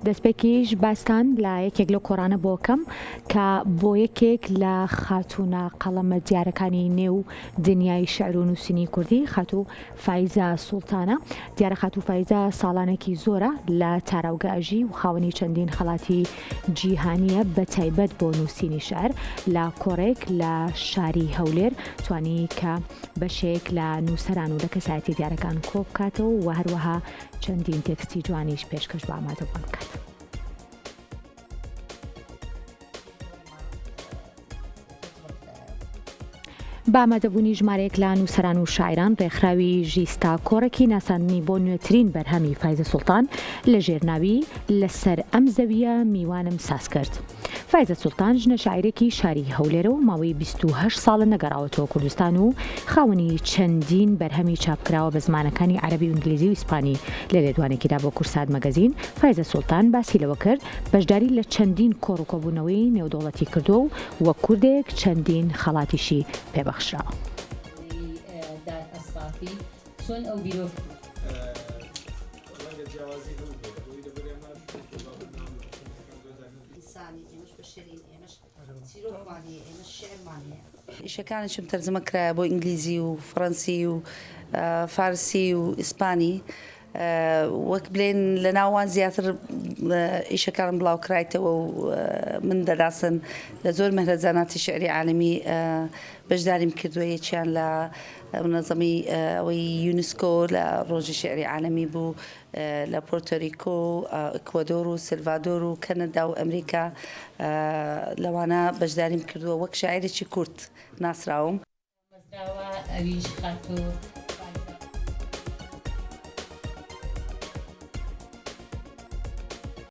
دەستپێکیش باستان لە یەکێک لە کۆرانە بۆکەم کە بۆ یەکێک لە خاتونە قەڵەمە دیارەکانی نێو دنیای شعر و نووسینی کوردی خاتوو فایزە سوڵتانە. دیارە خاتوو فایزە ساڵانێکی زۆرە لە تاراوگاژی و خاوەنی چەندین خەڵاتی جیهانیە بە تایبەت بۆ نووسینی شعر لە کۆڕێک لە شاری هەولێر توانی کە بەشێک لە نووسەران و لە کەسایەتی دیارەکان کۆ بکاتەوە و هەروەها چەندین تێکستی جوانیش پێشکەش بە ئامادە بوون بکات. با ئامادەبوونی ژمارەیەک لە نووسەران و شاعران ڕێکخراوی ژیستا کۆڕێکی ناساندنی بۆ نوێترین بەرهەمی فایزە سوڵتان لە ژێرناوی لەسەر ئەم زەویە میوانم ساز کرد. فایزە سوڵتان ژنە شاعیرێکی شاری هەولێرە و ماوەی 28 ساڵە نەگەڕاوەتەوە کوردستان و خاوەنی چەندین بەرهەمی چاپکراوە بە زمانەکانی عەرەبی و ئینگلیزی و ئیسپانی. لە لێدوانێکیدا بۆ کورسات مەگەزین فایزە سوڵتان باسی لەوە کرد بەشداری لە چەندین کۆڕووکۆبوونەوەی نێودەوڵەتی کردو و وەک کوردێک چەندین خەڵاتیشی پێبەخشراوە. ئیشەکانشم تەرجەمە کرایە بۆ ئینگلیزی و فەڕەنسی و فارسی و ئیسپانی وەک بڵێن لە ناوان زیاتر ئیشەکانم بڵاو کرایتەوە و من دەناسن لە زۆر مەهرەجاناتی شعری عالەمی بەشداریم کردووە. یەکیان لە منەظەمی ئەوەی یونسکۆ لە ڕۆژی شعری عالەمی بوو لە پۆرتۆریکۆ، ئەکوادۆر و سلڤادۆر و کەنەدا و ئەمریکا لەوانە بەشداریم کردووە وەک شاعیرێکی کورد ناسراوم. ئەویش خاتوو